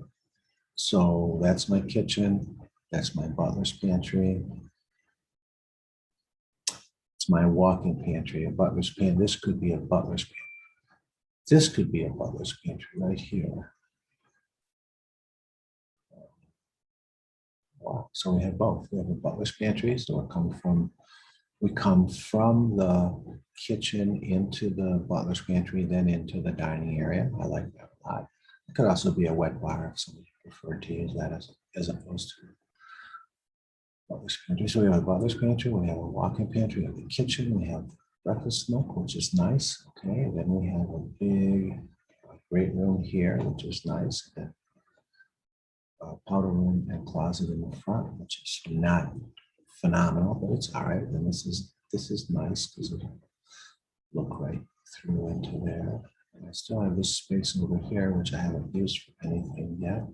So that's my kitchen. That's my butler's pantry. It's my walk-in pantry, a butler's pantry. This could be a butler's pantry. This could be a butler's pantry right here. Wow. So we have both. We have a butler's pantry. So we come from the kitchen into the butler's pantry, then into the dining area. I like that a lot. It could also be a wet bar if somebody preferred to use that as opposed to butler's pantry. So we have a butler's pantry, we have a walk-in pantry, we have the kitchen, we have breakfast nook, which is nice. Okay, and then we have a big great room here, which is nice. And powder room and closet in the front, which is not phenomenal, but it's all right. And this is nice because it'll look right through into there. And I still have this space over here, which I haven't used for anything yet.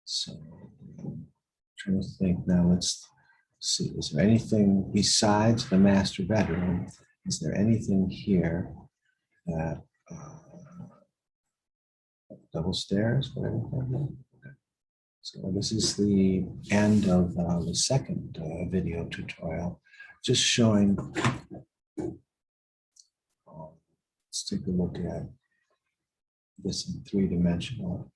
So I'm trying to think now. Let's see. Is there anything besides the master bedroom? Is there anything here that double stairs? So this is the end of the second video tutorial, just showing. Let's take a look at this in three-dimension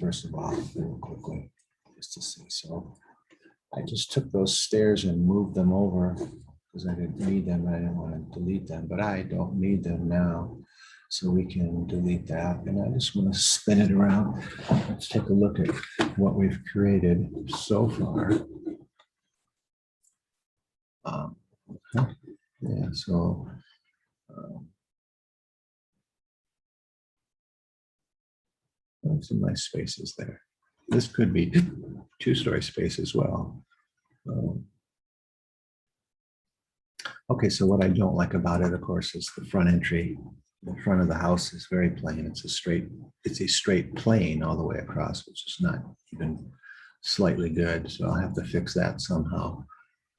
first of all, real quickly, just to see. So I just took those stairs and moved them over because I didn't need them. I didn't want to delete them, but I don't need them now. So we can delete that. And I just want to spin it around. Let's take a look at what we've created so far. Yeah, so some nice spaces there. This could be two-story space as well. Okay, so what I don't like about it, of course, is the front entry. The front of the house is very plain. It's a straight plane all the way across, which is not even slightly good. So I'll have to fix that somehow.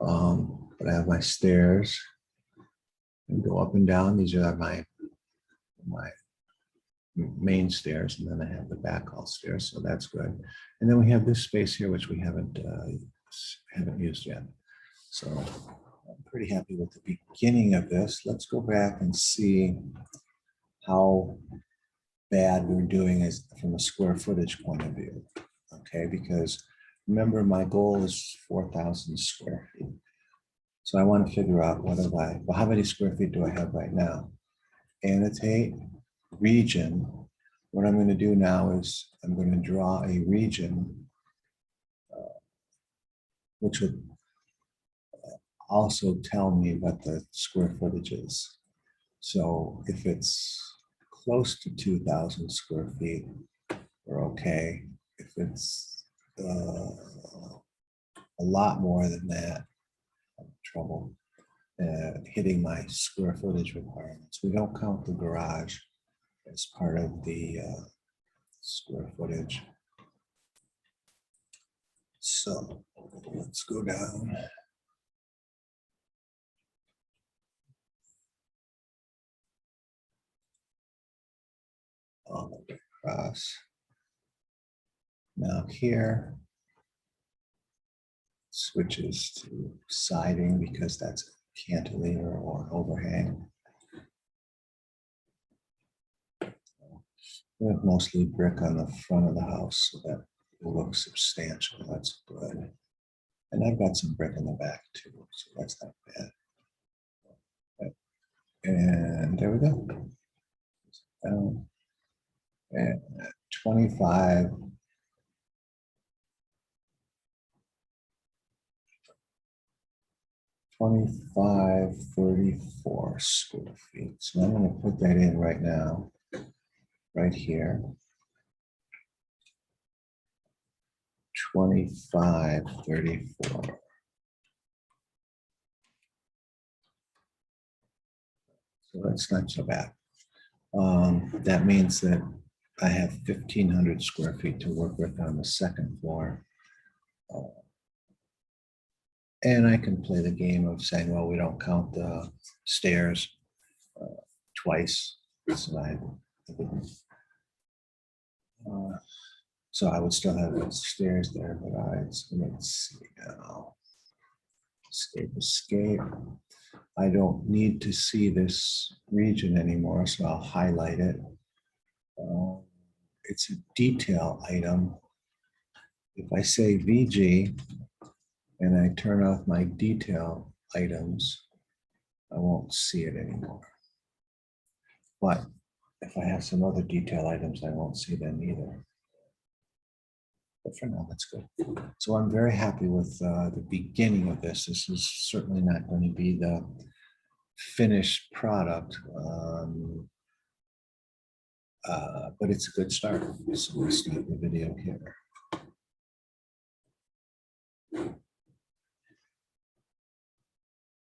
But I have my stairs and go up and down. These are my main stairs, and then I have the back hall stairs, so that's good. And then we have this space here, which we haven't used yet. So I'm pretty happy with the beginning of this. Let's go back and see how bad we're doing as from a square footage point of view. Okay, because remember my goal is 4,000 square feet. So I want to figure out how many square feet do I have right now? Annotate region. What I'm going to do now is I'm going to draw a region which would also tell me what the square footage is. So if it's close to 2,000 square feet, we're okay. If it's a lot more than that, I'm in trouble. hitting my square footage requirements. We don't count the garage as part of the square footage. So let's go down. All the way across. Now here, switches to siding because that's a cantilever or an overhang. We have mostly brick on the front of the house, so that will look substantial. That's good. And I've got some brick in the back too, so that's not bad. And there we go. And 25. 2534 square feet. So I'm going to put that in right now, right here. 2534. So that's not so bad. That means that I have 1,500 square feet to work with on the second floor. And I can play the game of saying, well, we don't count the stairs twice. So so I would still have the stairs there, but let's see now. Escape. I don't need to see this region anymore, so I'll highlight it. It's a detail item. If I say VG and I turn off my detail items, I won't see it anymore. But if I have some other detail items, I won't see them either. But for now, that's good. So I'm very happy with the beginning of this. This is certainly not going to be the finished product, but it's a good start. So we'll start the video here.